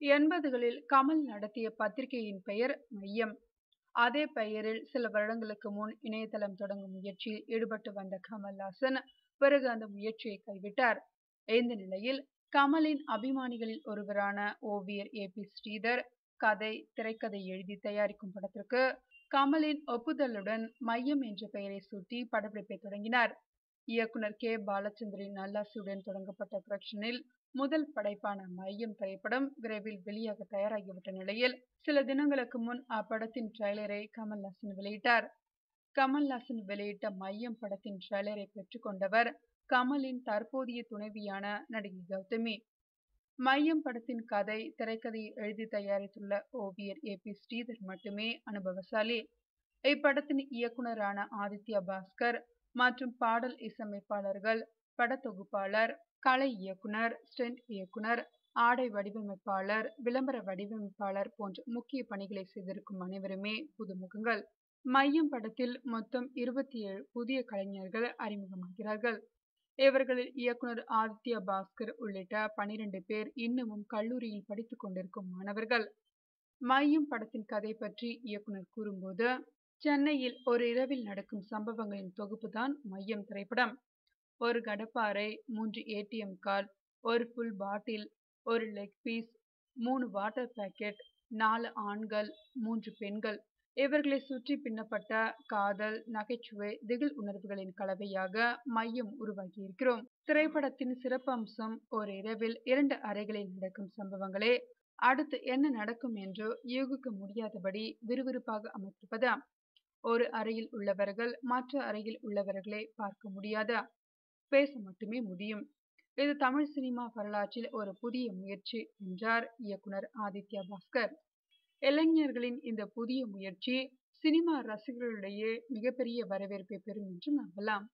80களில் கமல் நடத்திய பத்திரிகையின் பெயர் மையம். அதே பெயரில் சில வருடங்களுக்கு முன் இணையதளம் தொடங்கும் முயற்சியில் ஈடுபட்டு வந்த கமல்ஹாசன் பிறகு அந்த முயற்சியை கைவிட்டார். இந்த நிலையில் கமலின் அபிமானிகளில் ஒருவரான ஓவியர் ஏ.பி. ஸ்ரீதர் கதை, திரைக்கதை எழுதி தயாரிக்கும் படத்திற்கு கமலின் ஒப்புதலுடன் மையம் என்ற பெயரை சூட்டி படப்பிடிப்பை தொடங்கினார். இயக்குனர் கே. பாலச்சந்தரின் நல்லாசியுடன் தொடங்கப்பட்ட புரொடக்ஷனில் முதல் படைப்பான மையம் திரைப்படம் விரைவில் வெளியாக தயாராகிவிட்ட நிலையில் சில தினங்களுக்கு முன் அப்படத்தின் ட்ரெய்லரை கமல்ஹாசன் வெளியிட்டார். கமல்ஹாசன் வெளியிட்ட மையம் படத்தின் ட்ரெய்லரை பெற்றுக்கொண்டவர் கமலின் தற்போதைய துணைவியான நடிகை கௌதமி. மையம் படத்தின் கதை, திரைக்கதையை எழுதி தயாரித்துள்ள ஓவியர் ஏ.பி. ஸ்ரீதர் மட்டுமே அனுபவசாலி. இப்படத்தின் இயக்குனரான ஆதித்யா பாஸ்கர் மற்றும் பாடல் இசையமைப்பாளர்கள், படத்தொகுப்பாளர், கலை இயக்குனர், ஸ்டண்ட் இயக்குனர், ஆடை வடிவமைப்பாளர், விளம்பர வடிவமைப்பாளர் போன்ற முக்கிய பணிகளை செய்திருக்கும் அனைவருமே புதுமுகங்கள். மையம் படத்தில் மொத்தம் 27 புதிய கலைஞர்கள் அறிமுகமாகிறார்கள். இவர்களில் இயக்குனர் ஆதித்யா பாஸ்கர் உள்ளிட்ட 12 பேர் இன்னமும் கல்லூரியில் படித்துக் கொண்டிருக்கும் மாணவர்கள். மையம் படத்தின் கதை பற்றி இயக்குனர் கூறும்போது, சென்னையில் ஒரு இரவில் நடக்கும் சம்பவங்களின் தொகுப்புதான் மையம் திரைப்படம். ஒரு கடப்பாரை, 3 ஏடிஎம் கார்டு, ஒரு ஃபுல் பாட்டில், ஒரு லெக் பீஸ், 3 வாட்டர் பாக்கெட், 4 ஆண்கள், 3 பெண்கள், இவர்களை சுற்றி பின்னப்பட்ட காதல், நகைச்சுவை, திகில் உணர்வுகளின் கலவையாக மையம் உருவாக்கியிருக்கிறோம். திரைப்படத்தின் சிறப்பம்சம் ஒரு இரவில் 2 அறைகளில் நடக்கும் சம்பவங்களே அடுத்து என்ன நடக்கும் என்று யூகிக்க முடியாதபடி விறுவிறுப்பாக அமைத்திருப்பது. ஒரு அறையில் உள்ளவர்கள் மற்ற அறையில் உள்ளவர்களை பார்க்க முடியாது, பேச மட்டுமே முடியும். இது தமிழ் சினிமா வரலாற்றில் ஒரு புதிய முயற்சி என்றார் இயக்குனர் ஆதித்யா பாஸ்கர். இளைஞர்களின் இந்த புதிய முயற்சி சினிமா ரசிகர்களிடையே மிகப்பெரிய வரவேற்பை பெறும் என்று நம்பலாம்.